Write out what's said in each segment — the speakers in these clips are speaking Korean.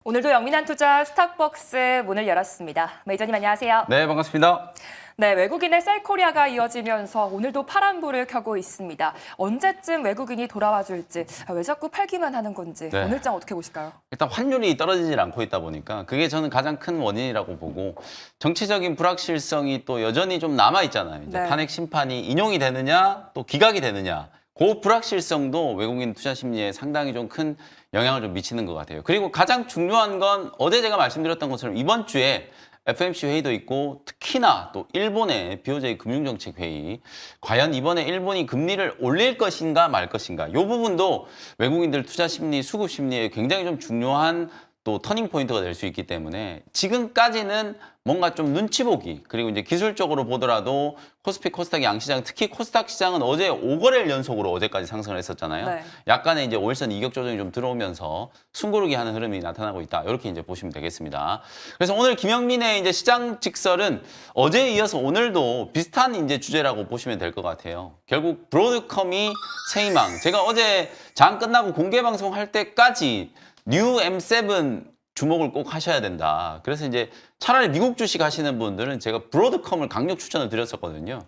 오늘도 영민한 투자 스탁벅스 문을 열었습니다. 매니저님 안녕하세요. 네, 반갑습니다. 네, 외국인의 셀코리아가 이어지면서 오늘도 파란불을 켜고 있습니다. 언제쯤 외국인이 돌아와 줄지, 왜 자꾸 팔기만 하는 건지 네. 오늘장 어떻게 보실까요? 일단 환율이 떨어지질 않고 있다 보니까 그게 저는 가장 큰 원인이라고 보고 정치적인 불확실성이 또 여전히 좀 남아 있잖아요. 이제 네. 탄핵 심판이 인용이 되느냐 또 기각이 되느냐 그 불확실성도 외국인 투자 심리에 상당히 좀 큰 영향을 좀 미치는 것 같아요. 그리고 가장 중요한 건 어제 제가 말씀드렸던 것처럼 이번 주에 FOMC 회의도 있고 특히나 또 일본의 BOJ 금융정책회의 과연 이번에 일본이 금리를 올릴 것인가 말 것인가 이 부분도 외국인들 투자 심리, 수급 심리에 굉장히 좀 중요한 또 터닝 포인트가 될 수 있기 때문에 지금까지는 뭔가 좀 눈치 보기 그리고 이제 기술적으로 보더라도 코스피, 코스닥 양시장 특히 코스닥 시장은 어제 5거래일 연속으로 어제까지 상승을 했었잖아요. 네. 약간의 이제 월선 이격 조정이 좀 들어오면서 숨고르기 하는 흐름이 나타나고 있다. 이렇게 이제 보시면 되겠습니다. 그래서 오늘 김영민의 이제 시장 직설은 어제에 이어서 오늘도 비슷한 이제 주제라고 보시면 될 것 같아요. 결국 브로드컴이 새 희망. 제가 어제 장 끝나고 공개 방송할 때까지 뉴 M7 주목을 꼭 하셔야 된다. 그래서 이제 차라리 미국 주식 하시는 분들은 제가 브로드컴을 강력 추천을 드렸었거든요.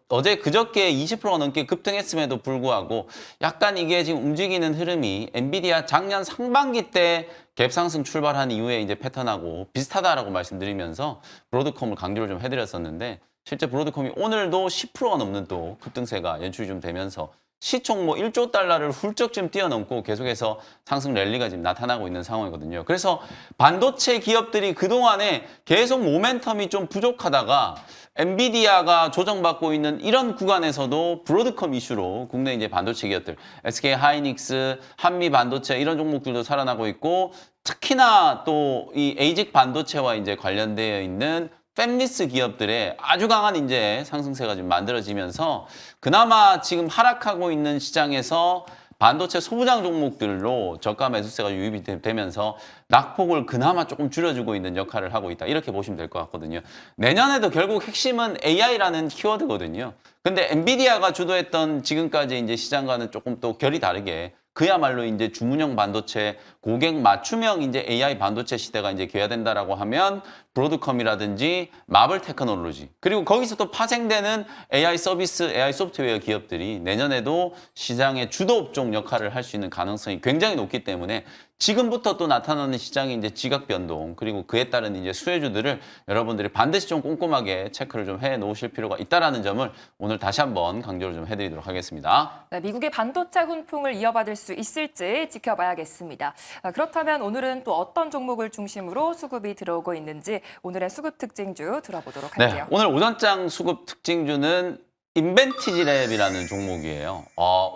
어제 그저께 20%가 넘게 급등했음에도 불구하고 약간 이게 지금 움직이는 흐름이 엔비디아 작년 상반기 때 갭 상승 출발한 이후에 이제 패턴하고 비슷하다라고 말씀드리면서 브로드컴을 강조를 좀 해드렸었는데 실제 브로드컴이 오늘도 10%가 넘는 또 급등세가 연출이 좀 되면서 시총 뭐 1조 달러를 훌쩍 좀 뛰어넘고 계속해서 상승 랠리가 지금 나타나고 있는 상황이거든요. 그래서 반도체 기업들이 그동안에 계속 모멘텀이 좀 부족하다가 엔비디아가 조정받고 있는 이런 구간에서도 브로드컴 이슈로 국내 이제 반도체 기업들, SK 하이닉스, 한미 반도체 이런 종목들도 살아나고 있고 특히나 또 이 에이직 반도체와 이제 관련되어 있는 팹리스 기업들의 아주 강한 이제 상승세가 지금 만들어지면서 그나마 지금 하락하고 있는 시장에서 반도체 소부장 종목들로 저가 매수세가 유입이 되면서 낙폭을 그나마 조금 줄여주고 있는 역할을 하고 있다. 이렇게 보시면 될 것 같거든요. 내년에도 결국 핵심은 AI라는 키워드거든요. 근데 엔비디아가 주도했던 지금까지 이제 시장과는 조금 또 결이 다르게 그야말로 이제 주문형 반도체, 고객 맞춤형 이제 AI 반도체 시대가 이제 개화된다라고 하면 브로드컴이라든지 마블 테크놀로지 그리고 거기서 또 파생되는 AI 서비스, AI 소프트웨어 기업들이 내년에도 시장의 주도 업종 역할을 할 수 있는 가능성이 굉장히 높기 때문에 지금부터 또 나타나는 시장의 이제 지각 변동 그리고 그에 따른 이제 수혜주들을 여러분들이 반드시 좀 꼼꼼하게 체크를 좀 해 놓으실 필요가 있다라는 점을 오늘 다시 한번 강조를 좀 해드리도록 하겠습니다. 네, 미국의 반도체 훈풍을 이어받을 수 있을지 지켜봐야겠습니다. 그렇다면 오늘은 또 어떤 종목을 중심으로 수급이 들어오고 있는지 오늘의 수급 특징주 들어보도록 할게요. 네, 오늘 오전장 수급 특징주는 인벤티지랩이라는 종목이에요.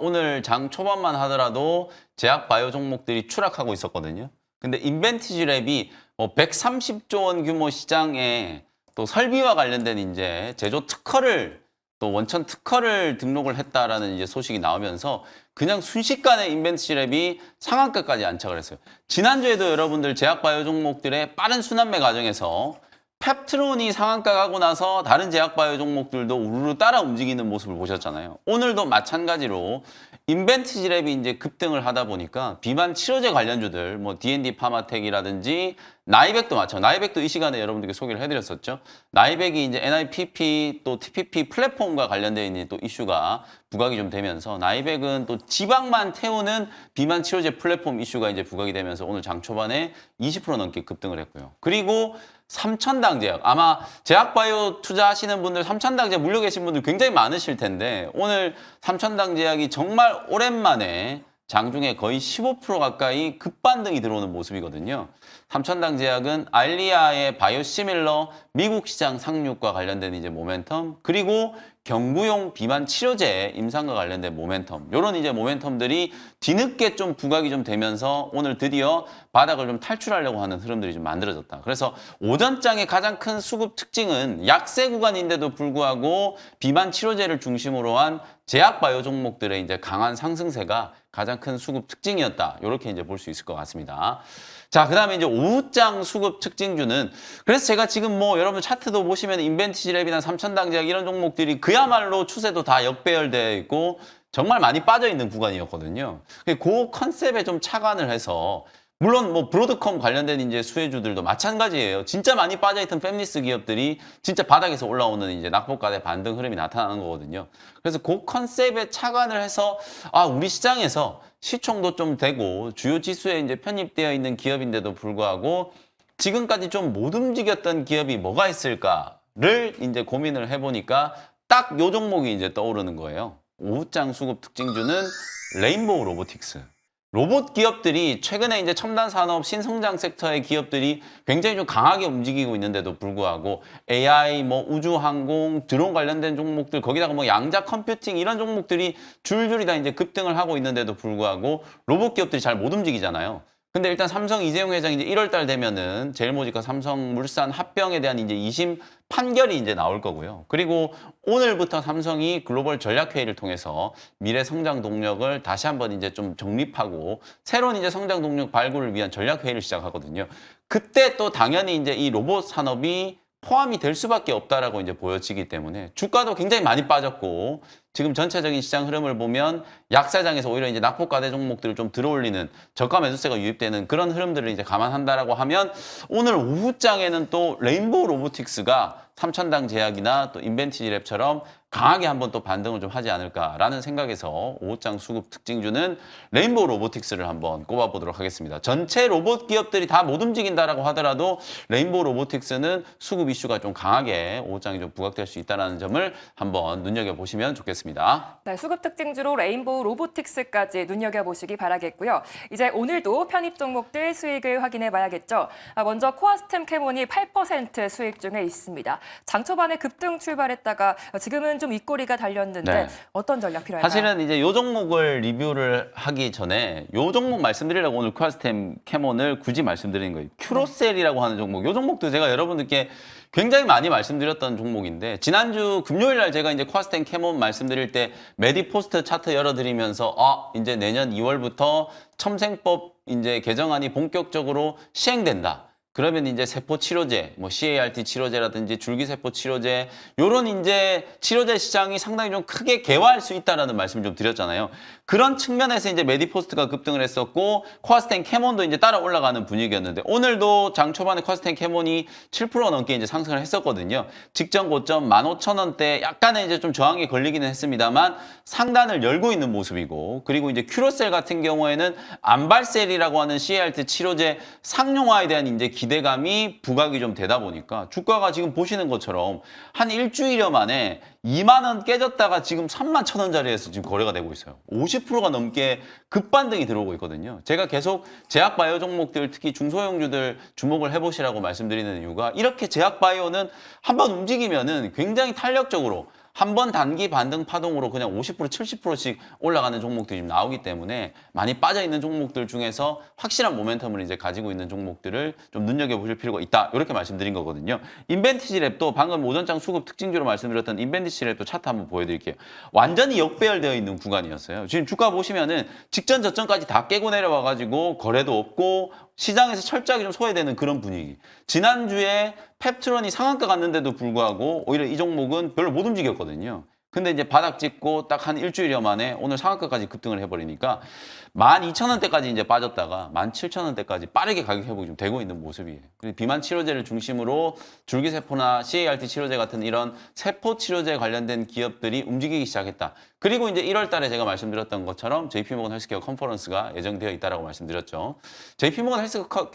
오늘 장 초반만 하더라도 제약 바이오 종목들이 추락하고 있었거든요. 근데 인벤티지랩이 130조 원 규모 시장에 또 설비와 관련된 이제 제조 특허를 또 원천 특허를 등록을 했다라는 이제 소식이 나오면서 그냥 순식간에 인벤티지랩이 상한가까지 안착을 했어요. 지난주에도 여러분들 제약 바이오 종목들의 빠른 순환매 과정에서 펩트론이 상한가 가고 나서 다른 제약바이오 종목들도 우르르 따라 움직이는 모습을 보셨잖아요. 오늘도 마찬가지로 인벤티지랩이 이제 급등을 하다 보니까 비만 치료제 관련주들 뭐 D&D 파마텍이라든지 나이백도 나이백도 이 시간에 여러분들께 소개를 해드렸었죠. 나이백이 이제 NIPP 또 TPP 플랫폼과 관련되어 있는 또 이슈가 부각이 좀 되면서 나이백은 또 지방만 태우는 비만 치료제 플랫폼 이슈가 이제 부각이 되면서 오늘 장 초반에 20% 넘게 급등을 했고요. 그리고 삼천당 제약 아마 제약바이오 투자하시는 분들 삼천당 제약 물려 계신 분들 굉장히 많으실 텐데 오늘 삼천당 제약이 정말 오랜만에 장중에 거의 15% 가까이 급반등이 들어오는 모습이거든요. 삼천당 제약은 알리아의 바이오시밀러 미국 시장 상륙과 관련된 이제 모멘텀 그리고 경구용 비만 치료제 임상과 관련된 모멘텀 이런 이제 모멘텀들이 뒤늦게 좀 부각이 좀 되면서 오늘 드디어 바닥을 좀 탈출하려고 하는 흐름들이 좀 만들어졌다. 그래서 오전장의 가장 큰 수급 특징은 약세 구간인데도 불구하고 비만 치료제를 중심으로 한 제약 바이오 종목들의 이제 강한 상승세가 가장 큰 수급 특징이었다. 이렇게 이제 볼 수 있을 것 같습니다. 자, 그다음에 이제 오후장 수급 특징주는 그래서 제가 지금 뭐 여러분 차트도 보시면 인벤티지랩이나 삼천당 제약 이런 종목들이 그야말로 추세도 다 역배열되어 있고 정말 많이 빠져 있는 구간이었거든요. 그 컨셉에 좀 착안을 해서 물론 뭐 브로드컴 관련된 이제 수혜주들도 마찬가지예요. 진짜 많이 빠져있던 팹리스 기업들이 진짜 바닥에서 올라오는 이제 낙폭과대 반등 흐름이 나타나는 거거든요. 그래서 그 컨셉에 착안을 해서 우리 시장에서 시총도 좀 되고 주요 지수에 이제 편입되어 있는 기업인데도 불구하고 지금까지 좀 못 움직였던 기업이 뭐가 있을까를 이제 고민을 해보니까 딱 요 종목이 이제 떠오르는 거예요. 오후장 수급 특징주는 레인보우 로보틱스. 로봇 기업들이 최근에 이제 첨단 산업 신성장 섹터의 기업들이 굉장히 좀 강하게 움직이고 있는데도 불구하고 AI, 뭐 우주 항공, 드론 관련된 종목들 거기다가 뭐 양자 컴퓨팅 이런 종목들이 줄줄이 다 이제 급등을 하고 있는데도 불구하고 로봇 기업들이 잘 못 움직이잖아요. 근데 일단 삼성 이재용 회장이 이제 1월 달 되면은 제일모직과 삼성물산 합병에 대한 이제 2심 판결이 이제 나올 거고요. 그리고 오늘부터 삼성이 글로벌 전략회의를 통해서 미래 성장 동력을 다시 한번 이제 좀 정립하고 새로운 이제 성장 동력 발굴을 위한 전략회의를 시작하거든요. 그때 또 당연히 이제 이 로봇 산업이 포함이 될 수밖에 없다라고 이제 보여지기 때문에 주가도 굉장히 많이 빠졌고 지금 전체적인 시장 흐름을 보면 약세장에서 오히려 이제 낙폭과대 종목들을 좀 들어올리는 저가 매수세가 유입되는 그런 흐름들을 이제 감안한다라고 하면 오늘 오후장에는 또 레인보우 로보틱스가 삼천당 제약이나 또 인벤티지랩처럼 강하게 한번 또 반등을 좀 하지 않을까라는 생각에서 오후장 수급 특징주는 레인보우 로보틱스를 한번 꼽아보도록 하겠습니다. 전체 로봇 기업들이 다 못 움직인다라고 하더라도 레인보우 로보틱스는 수급 이슈가 좀 강하게 오후장이 좀 부각될 수 있다는 점을 한번 눈여겨보시면 좋겠습니다. 네, 수급 특징주로 레인보우 로보틱스까지 눈여겨보시기 바라겠고요. 이제 오늘도 편입 종목들 수익을 확인해 봐야겠죠. 먼저 코아스템 캐몬이 8% 수익 중에 있습니다. 장 초반에 급등 출발했다가 지금은 좀 윗꼬리가 달렸는데 네. 어떤 전략 필요할까요? 사실은 이제 요 종목을 리뷰를 하기 전에 요 종목 말씀드리려고 오늘 코아스템 캐몬을 굳이 말씀드리는 거예요. 큐로셀이라고 하는 종목. 요 종목도 제가 여러분들께 굉장히 많이 말씀드렸던 종목인데 지난주 금요일 날 제가 이제 코아스템 캐몬 말씀드릴 때 메디포스트 차트 열어드리면서 이제 내년 2월부터 첨생법 이제 개정안이 본격적으로 시행된다. 그러면 이제 세포 치료제, 뭐 CAR-T 치료제라든지 줄기세포 치료제, 요런 이제 치료제 시장이 상당히 좀 크게 개화할 수 있다라는 말씀을 좀 드렸잖아요. 그런 측면에서 이제 메디포스트가 급등을 했었고, 코아스텐 캐몬도 이제 따라 올라가는 분위기였는데, 오늘도 장 초반에 코아스텐 캐몬이 7% 넘게 이제 상승을 했었거든요. 직전 고점 15,000원대 약간의 이제 좀 저항이 걸리기는 했습니다만, 상단을 열고 있는 모습이고, 그리고 이제 큐로셀 같은 경우에는 안발셀이라고 하는 CAR-T 치료제 상용화에 대한 이제 기대감이 부각이 좀 되다 보니까 주가가 지금 보시는 것처럼 한 일주일여 만에 2만 원 깨졌다가 지금 3만 1,000원짜리에서 지금 거래가 되고 있어요. 50%가 넘게 급반등이 들어오고 있거든요. 제가 계속 제약바이오 종목들 특히 중소형주들 주목을 해보시라고 말씀드리는 이유가 이렇게 제약바이오는 한번 움직이면은 굉장히 탄력적으로 한 번 단기 반등 파동으로 그냥 50% 70%씩 올라가는 종목들이 나오기 때문에 많이 빠져있는 종목들 중에서 확실한 모멘텀을 이제 가지고 있는 종목들을 좀 눈여겨보실 필요가 있다. 이렇게 말씀드린 거거든요. 인벤티지랩도 방금 오전장 수급 특징주로 말씀드렸던 인벤티지랩도 차트 한번 보여드릴게요. 완전히 역배열되어 있는 구간이었어요. 지금 주가 보시면은 직전 저점까지 다 깨고 내려와가지고 거래도 없고 시장에서 철저하게 좀 소외되는 그런 분위기. 지난주에 펩트론이 상한가 갔는데도 불구하고 오히려 이 종목은 별로 못 움직였거든요. 근데 이제 바닥 찍고 딱 한 일주일여 만에 오늘 상한가까지 급등을 해버리니까 12,000원대까지 이제 빠졌다가 17,000원대까지 빠르게 가격 회복이 좀 되고 있는 모습이에요. 그리고 비만 치료제를 중심으로 줄기세포나 CAR-T 치료제 같은 이런 세포 치료제 관련된 기업들이 움직이기 시작했다. 그리고 이제 1월 달에 제가 말씀드렸던 것처럼 JP모건 헬스케어 컨퍼런스가 예정되어 있다라고 말씀드렸죠. JP모건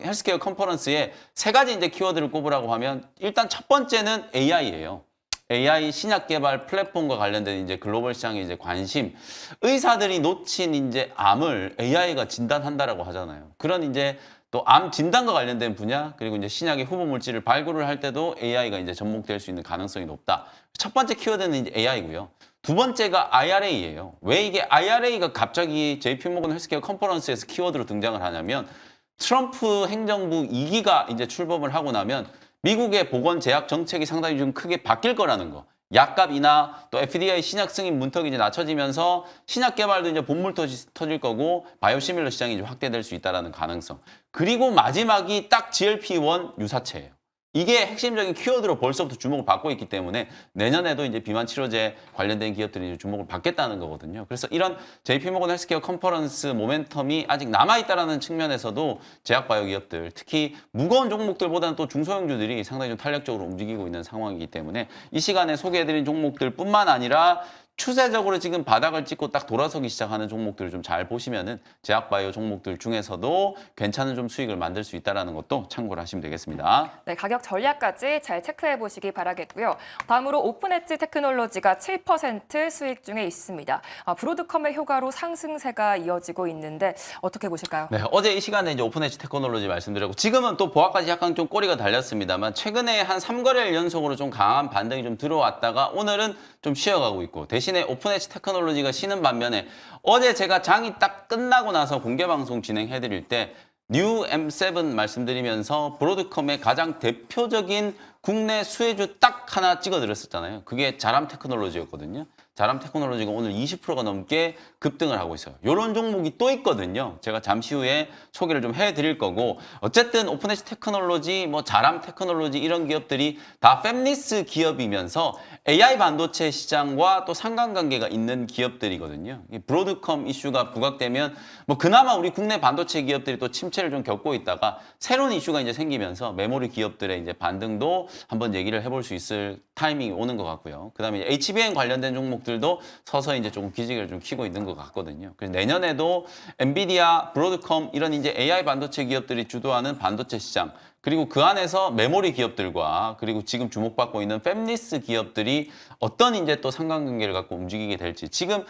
헬스케어 컨퍼런스에 세 가지 이제 키워드를 꼽으라고 하면 일단 첫 번째는 AI예요. AI 신약 개발 플랫폼과 관련된 이제 글로벌 시장의 이제 관심, 의사들이 놓친 이제 암을 AI가 진단한다라고 하잖아요. 그런 이제 또 암 진단과 관련된 분야, 그리고 이제 신약의 후보 물질을 발굴을 할 때도 AI가 이제 접목될 수 있는 가능성이 높다. 첫 번째 키워드는 이제 AI고요. 두 번째가 IRA예요. 왜 이게 IRA가 갑자기 JP모건 헬스케어 컨퍼런스에서 키워드로 등장을 하냐면 트럼프 행정부 2기가 이제 출범을 하고 나면 미국의 보건제약 정책이 상당히 좀 크게 바뀔 거라는 거. 약값이나 또 FDA 신약 승인 문턱이 이제 낮춰지면서 신약 개발도 이제 본물 터질 거고 바이오시밀러 시장이 이제 확대될 수 있다라는 가능성. 그리고 마지막이 딱 GLP-1 유사체예요. 이게 핵심적인 키워드로 벌써부터 주목을 받고 있기 때문에 내년에도 이제 비만 치료제 관련된 기업들이 이제 주목을 받겠다는 거거든요. 그래서 이런 JP모건 헬스케어 컨퍼런스 모멘텀이 아직 남아있다는 측면에서도 제약바이오 기업들, 특히 무거운 종목들보다는 또 중소형주들이 상당히 좀 탄력적으로 움직이고 있는 상황이기 때문에 이 시간에 소개해드린 종목들뿐만 아니라 추세적으로 지금 바닥을 찍고 딱 돌아서기 시작하는 종목들을 좀 잘 보시면은 제약바이오 종목들 중에서도 괜찮은 좀 수익을 만들 수 있다는 것도 참고를 하시면 되겠습니다. 네, 가격 전략까지 잘 체크해 보시기 바라겠고요. 다음으로 오픈엣지 테크놀로지가 7% 수익 중에 있습니다. 브로드컴의 효과로 상승세가 이어지고 있는데 어떻게 보실까요? 네, 어제 이 시간에 이제 오픈엣지 테크놀로지 말씀드렸고 지금은 또 보합까지 약간 좀 꼬리가 달렸습니다만 최근에 한 3거래일 연속으로 좀 강한 반등이 좀 들어왔다가 오늘은 좀 쉬어가고 있고 대신에 오픈엣지 테크놀로지가 쉬는 반면에 어제 제가 장이 딱 끝나고 나서 공개방송 진행해드릴 때 뉴 M7 말씀드리면서 브로드컴의 가장 대표적인 국내 수혜주 딱 하나 찍어드렸었잖아요. 그게 자람 테크놀로지였거든요. 자람 테크놀로지가 오늘 20%가 넘게 급등을 하고 있어요. 이런 종목이 또 있거든요. 제가 잠시 후에 소개를 좀 해드릴 거고 어쨌든 오픈엣지 테크놀로지, 뭐 자람 테크놀로지 이런 기업들이 다 팹리스 기업이면서 AI 반도체 시장과 또 상관관계가 있는 기업들이거든요. 이 브로드컴 이슈가 부각되면 뭐 그나마 우리 국내 반도체 기업들이 또 침체를 좀 겪고 있다가 새로운 이슈가 이제 생기면서 메모리 기업들의 이제 반등도 한번 얘기를 해볼 수 있을 타이밍이 오는 것 같고요. 그다음에 HBM 관련된 종목들도 서서히 이제 조금 기지개를 좀 켜고 있는 것 같거든요. 그래서 내년에도 엔비디아, 브로드컴 이런 이제 AI 반도체 기업들이 주도하는 반도체 시장 그리고 그 안에서 메모리 기업들과 그리고 지금 주목받고 있는 팹리스 기업들이 어떤 이제 또 상관관계를 갖고 움직이게 될지 지금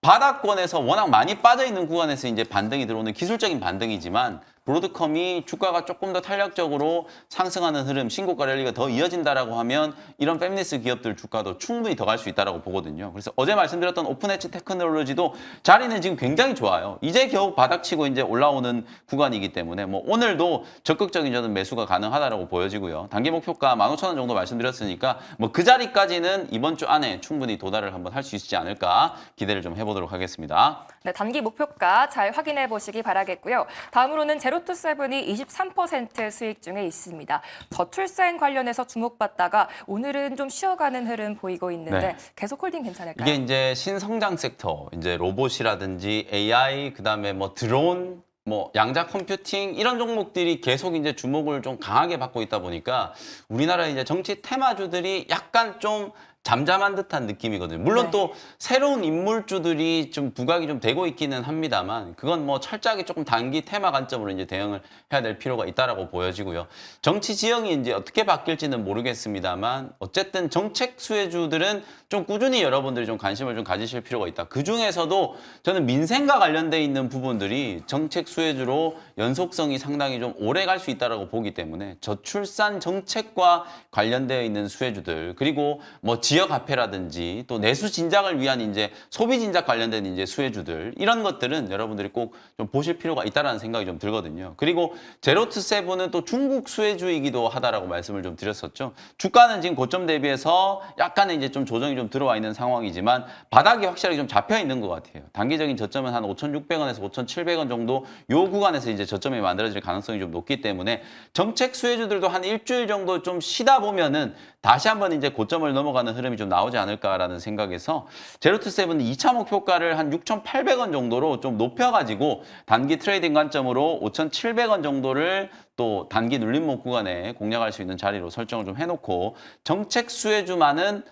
바닥권에서 워낙 많이 빠져 있는 구간에서 이제 반등이 들어오는 기술적인 반등이지만 브로드컴이 주가가 조금 더 탄력적으로 상승하는 흐름, 신고가 랠리가 더 이어진다라고 하면 이런 팹리스 기업들 주가도 충분히 더 갈 수 있다라고 보거든요. 그래서 어제 말씀드렸던 오픈엣지 테크놀로지도 자리는 지금 굉장히 좋아요. 이제 겨우 바닥치고 이제 올라오는 구간이기 때문에 뭐 오늘도 적극적인 저는 매수가 가능하다라고 보여지고요. 단기 목표가 15,000원 정도 말씀드렸으니까 뭐 그 자리까지는 이번 주 안에 충분히 도달을 한번 할 수 있지 않을까 기대를 좀 해보도록 하겠습니다. 네, 단기 목표가 잘 확인해 보시기 바라겠고요. 다음으로는 제로투세븐이 23% 수익 중에 있습니다. 저출생 관련해서 주목받다가 오늘은 좀 쉬어가는 흐름 보이고 있는데 네. 계속 홀딩 괜찮을까요? 이게 이제 신성장 섹터, 이제 로봇이라든지 AI, 그다음에 뭐 드론, 뭐 양자 컴퓨팅 이런 종목들이 계속 이제 주목을 좀 강하게 받고 있다 보니까 우리나라 이제 정치 테마주들이 약간 좀 잠잠한 듯한 느낌이거든요. 물론 네. 또 새로운 인물주들이 좀 부각이 좀 되고 있기는 합니다만 그건 뭐 철저하게 조금 단기 테마 관점으로 이제 대응을 해야 될 필요가 있다라고 보여지고요. 정치 지형이 이제 어떻게 바뀔지는 모르겠습니다만 어쨌든 정책 수혜주들은 좀 꾸준히 여러분들이 좀 관심을 좀 가지실 필요가 있다. 그 중에서도 저는 민생과 관련돼 있는 부분들이 정책 수혜주로 연속성이 상당히 좀 오래 갈 수 있다라고 보기 때문에 저출산 정책과 관련되어 있는 수혜주들 그리고 뭐 지역 화폐라든지 또 내수 진작을 위한 이제 소비 진작 관련된 이제 수혜주들 이런 것들은 여러분들이 꼭 좀 보실 필요가 있다라는 생각이 좀 들거든요. 그리고 제로투세븐은 또 중국 수혜주이기도 하다라고 말씀을 좀 드렸었죠. 주가는 지금 고점 대비해서 약간의 이제 좀 조정이 좀 들어와 있는 상황이지만 바닥이 확실하게 좀 잡혀 있는 것 같아요. 단기적인 저점은 한 5,600원에서 5,700원 정도 요 구간에서 이제 저점이 만들어질 가능성이 좀 높기 때문에 정책 수혜주들도 한 일주일 정도 좀 쉬다 보면은 다시 한번 이제 고점을 넘어가는 흐름이 좀 나오지 않을까라는 생각에서 제로투세븐 2차 목표가를 한 6,800원 정도로 좀 높여가지고 단기 트레이딩 관점으로 5,700원 정도를 또 단기 눌림목 구간에 공략할 수 있는 자리로 설정을 좀 해놓고 정책 수혜주만은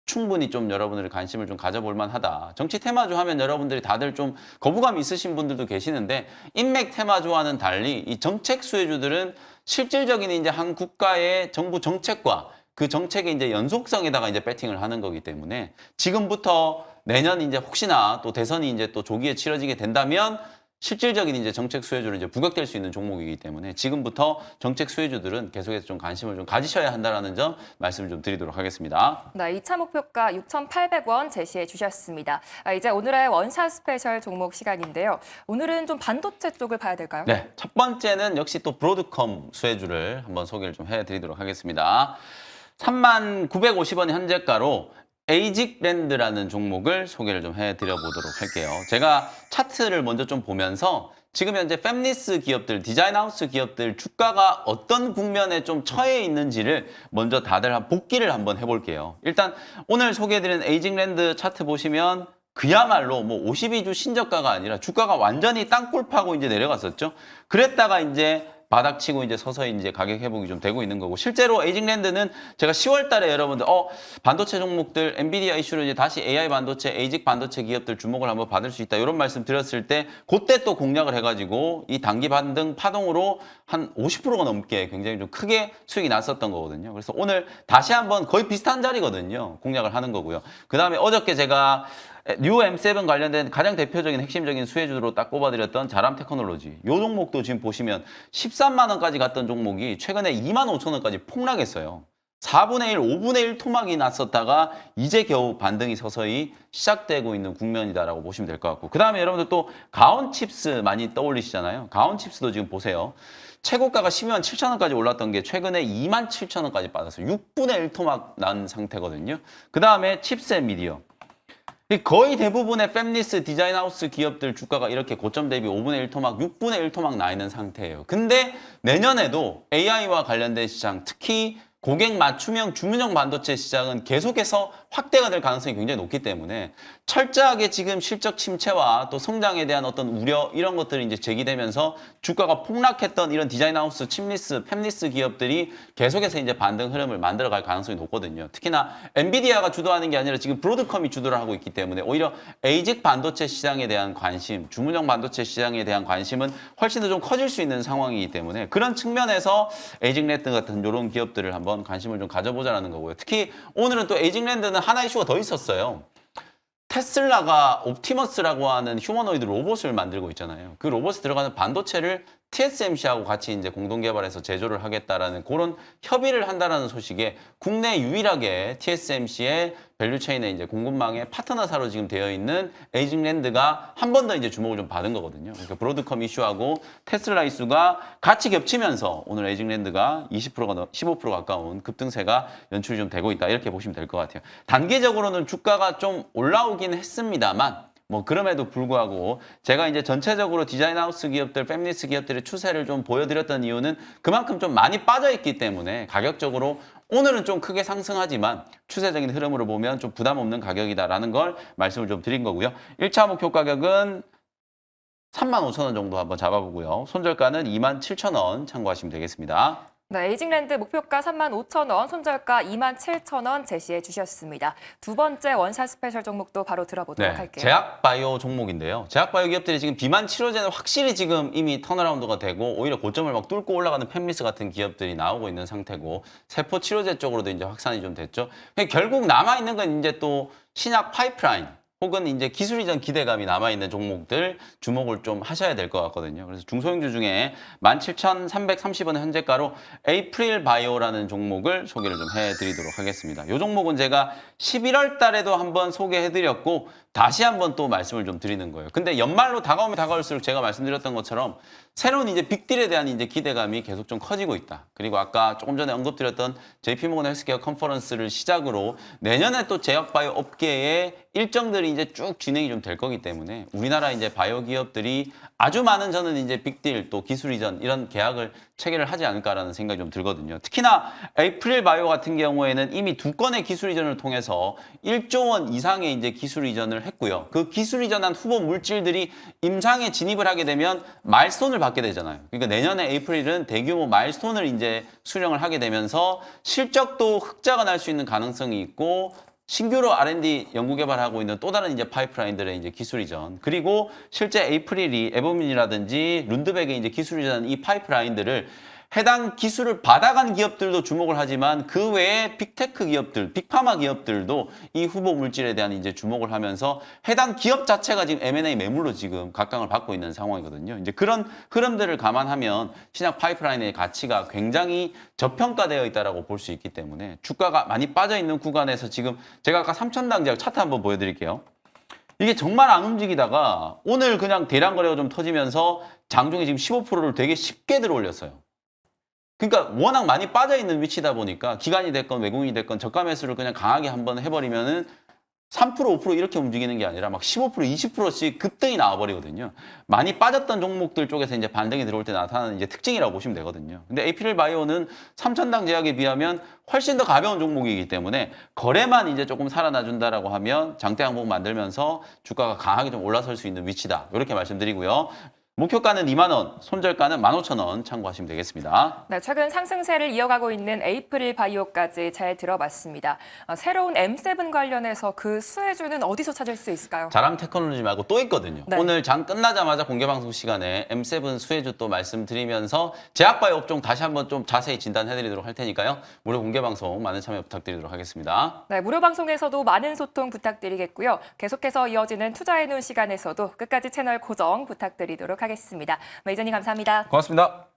충분히 좀 여러분들이 관심을 좀 가져볼 만하다. 정치 테마주 하면 여러분들이 다들 좀 거부감이 있으신 분들도 계시는데 인맥 테마주와는 달리 이 정책 수혜주들은 실질적인 이제 한 국가의 정부 정책과 그 정책의 이제 연속성에다가 이제 배팅을 하는 거기 때문에 지금부터 내년 이제 혹시나 또 대선이 이제 또 조기에 치러지게 된다면 실질적인 이제 정책 수혜주로 이제 부각될 수 있는 종목이기 때문에 지금부터 정책 수혜주들은 계속해서 좀 관심을 좀 가지셔야 한다라는 점 말씀을 좀 드리도록 하겠습니다. 네, 2차 목표가 6,800원 제시해 주셨습니다. 이제 오늘의 원샷 스페셜 종목 시간인데요. 오늘은 좀 반도체 쪽을 봐야 될까요? 네, 첫 번째는 역시 또 브로드컴 수혜주를 한번 소개를 좀 해드리도록 하겠습니다. 39,950원 현재가로 에이직랜드라는 종목을 소개를 좀 해드려 보도록 할게요. 제가 차트를 먼저 좀 보면서 지금 현재 팹리스 기업들, 디자인하우스 기업들 주가가 어떤 국면에 좀 처해 있는지를 먼저 다들 복기를 한번 해볼게요. 일단 오늘 소개해드린 에이징랜드 차트 보시면 그야말로 뭐 52주 신저가가 아니라 주가가 완전히 땅굴 파고 이제 내려갔었죠. 그랬다가 이제 바닥치고 이제 서서히 이제 가격 회복이 좀 되고 있는 거고, 실제로 에이징랜드는 제가 10월 달에 여러분들 반도체 종목들 엔비디아 이슈로 이제 다시 AI 반도체, 에이직 반도체 기업들 주목을 한번 받을 수 있다 이런 말씀 드렸을 때 그때 또 공략을 해가지고 이 단기 반등 파동으로 한 50%가 넘게 굉장히 좀 크게 수익이 났었던 거거든요. 그래서 오늘 다시 한번 거의 비슷한 자리거든요. 공략을 하는 거고요. 그 다음에 어저께 제가 뉴 M7 관련된 가장 대표적인 핵심적인 수혜주로 딱 꼽아드렸던 자람 테크놀로지. 이 종목도 지금 보시면 13만 원까지 갔던 종목이 최근에 2만 5천 원까지 폭락했어요. 4분의 1, 5분의 1 토막이 났었다가 이제 겨우 반등이 서서히 시작되고 있는 국면이다라고 보시면 될 것 같고, 그 다음에 여러분들 또 가온칩스 많이 떠올리시잖아요. 가온칩스도 지금 보세요. 최고가가 12만 7천 원까지 올랐던 게 최근에 2만 7천 원까지 빠졌어요. 6분의 1 토막 난 상태거든요. 그 다음에 칩셋 미디어. 거의 대부분의 팹리스 디자인하우스 기업들 주가가 이렇게 고점 대비 5분의 1 토막, 6분의 1 토막 나 있는 상태예요. 근데 내년에도 AI와 관련된 시장, 특히 고객 맞춤형 주문형 반도체 시장은 계속해서 확대가 될 가능성이 굉장히 높기 때문에 철저하게 지금 실적 침체와 또 성장에 대한 어떤 우려 이런 것들이 이제 제기되면서 주가가 폭락했던 이런 디자인하우스, 칩리스, 팹리스 기업들이 계속해서 이제 반등 흐름을 만들어갈 가능성이 높거든요. 특히나 엔비디아가 주도하는 게 아니라 지금 브로드컴이 주도를 하고 있기 때문에 오히려 에이직 반도체 시장에 대한 관심, 주문형 반도체 시장에 대한 관심은 훨씬 더 좀 커질 수 있는 상황이기 때문에 그런 측면에서 에이징랜드 같은 이런 기업들을 한번 관심을 좀 가져보자라는 거고요. 특히 오늘은 또 에이징랜드는 하나 이슈가 더 있었어요. 테슬라가 옵티머스라고 하는 휴머노이드 로봇을 만들고 있잖아요. 그 로봇에 들어가는 반도체를 TSMC하고 같이 이제 공동 개발해서 제조를 하겠다라는 그런 협의를 한다라는 소식에 국내 유일하게 TSMC의 밸류체인에 이제 공급망의 파트너사로 지금 되어 있는 에이징랜드가 한 번 더 이제 주목을 좀 받은 거거든요. 그러니까 브로드컴 이슈하고 테슬라 이슈가 같이 겹치면서 오늘 에이징랜드가 20%가 15% 가까운 급등세가 연출이 좀 되고 있다. 이렇게 보시면 될 것 같아요. 단기적으로는 주가가 좀 올라오긴 했습니다만 뭐 그럼에도 불구하고 제가 이제 전체적으로 디자인하우스 기업들, 팹리스 기업들의 추세를 좀 보여드렸던 이유는 그만큼 좀 많이 빠져있기 때문에 가격적으로 오늘은 좀 크게 상승하지만 추세적인 흐름으로 보면 좀 부담 없는 가격이다라는 걸 말씀을 좀 드린 거고요. 1차 목표 가격은 35,000원 정도 한번 잡아보고요. 손절가는 27,000원 참고하시면 되겠습니다. 네, 에이징랜드 목표가 35,000원, 손절가 27,000원 제시해 주셨습니다. 두 번째 원샷 스페셜 종목도 바로 들어보도록 할게요. 제약바이오 종목인데요. 제약바이오 기업들이 지금 비만 치료제는 확실히 지금 이미 턴어라운드가 되고 오히려 고점을 막 뚫고 올라가는 팹리스 같은 기업들이 나오고 있는 상태고 세포 치료제 쪽으로도 이제 확산이 좀 됐죠. 결국 남아있는 건 이제 또 신약 파이프라인 혹은 이제 기술 이전 기대감이 남아있는 종목들 주목을 좀 하셔야 될 것 같거든요. 그래서 중소형주 중에 17,330원 현재가로 에이프릴 바이오라는 종목을 소개를 좀 해드리도록 하겠습니다. 이 종목은 제가 11월 달에도 한번 소개해드렸고 다시 한번 또 말씀을 좀 드리는 거예요. 근데 연말로 다가오면 다가올수록 제가 말씀드렸던 것처럼 새로운 이제 빅딜에 대한 이제 기대감이 계속 좀 커지고 있다. 그리고 아까 조금 전에 언급드렸던 JP모건 헬스케어 컨퍼런스를 시작으로 내년에 또 제약바이오 업계의 일정들이 이제 쭉 진행이 좀 될 거기 때문에 우리나라 이제 바이오 기업들이 아주 많은 저는 이제 빅딜 또 기술 이전 이런 계약을 체결을 하지 않을까라는 생각이 좀 들거든요. 특히나 에이프릴 바이오 같은 경우에는 이미 두 건의 기술 이전을 통해서 1조 원 이상의 이제 기술 이전을 했고요. 그 기술 이전한 후보 물질들이 임상에 진입을 하게 되면 마일스톤을 받게 되잖아요. 그러니까 내년에 에이프릴은 대규모 마일스톤을 이제 수령을 하게 되면서 실적도 흑자가 날 수 있는 가능성이 있고 신규로 R&D 연구개발하고 있는 또 다른 이제 파이프라인들의 이제 기술 이전 그리고 실제 에이프릴이 에보민이라든지 룬드백의 이제 기술 이전 이 파이프라인들을 해당 기술을 받아간 기업들도 주목을 하지만 그 외에 빅테크 기업들, 빅파마 기업들도 이 후보 물질에 대한 이제 주목을 하면서 해당 기업 자체가 지금 M&A 매물로 지금 각광을 받고 있는 상황이거든요. 이제 그런 흐름들을 감안하면 신약 파이프라인의 가치가 굉장히 저평가되어 있다라고 볼 수 있기 때문에 주가가 많이 빠져 있는 구간에서 지금 제가 아까 3,000당작 차트 한번 보여드릴게요. 이게 정말 안 움직이다가 오늘 그냥 대량 거래가 좀 터지면서 장중에 지금 15%를 되게 쉽게 들어 올렸어요. 그러니까 워낙 많이 빠져 있는 위치다 보니까 기관이 됐건 외국인이 됐건 저가 매수를 그냥 강하게 한번 해버리면은 3%, 5% 이렇게 움직이는 게 아니라 막 15%, 20%씩 급등이 나와버리거든요. 많이 빠졌던 종목들 쪽에서 이제 반등이 들어올 때 나타나는 이제 특징이라고 보시면 되거든요. 근데 에이프릴 바이오는 3천당 제약에 비하면 훨씬 더 가벼운 종목이기 때문에 거래만 이제 조금 살아나준다라고 하면 장대 항목 만들면서 주가가 강하게 좀 올라설 수 있는 위치다. 이렇게 말씀드리고요. 목표가는 2만 원, 손절가는 15,000원 참고하시면 되겠습니다. 네, 최근 상승세를 이어가고 있는 에이프릴 바이오까지 잘 들어봤습니다. 새로운 M7 관련해서 그 수혜주는 어디서 찾을 수 있을까요? 자랑 테크놀로지 말고 또 있거든요. 네. 오늘 장 끝나자마자 공개방송 시간에 M7 수혜주 또 말씀드리면서 제약바이오 업종 다시 한번 좀 자세히 진단해드리도록 할 테니까요. 무료 공개방송 많은 참여 부탁드리도록 하겠습니다. 네, 무료 방송에서도 많은 소통 부탁드리겠고요. 계속해서 이어지는 투자의 눈 시간에서도 끝까지 채널 고정 부탁드리도록 하겠습니다. 매니저님 감사합니다. 고맙습니다.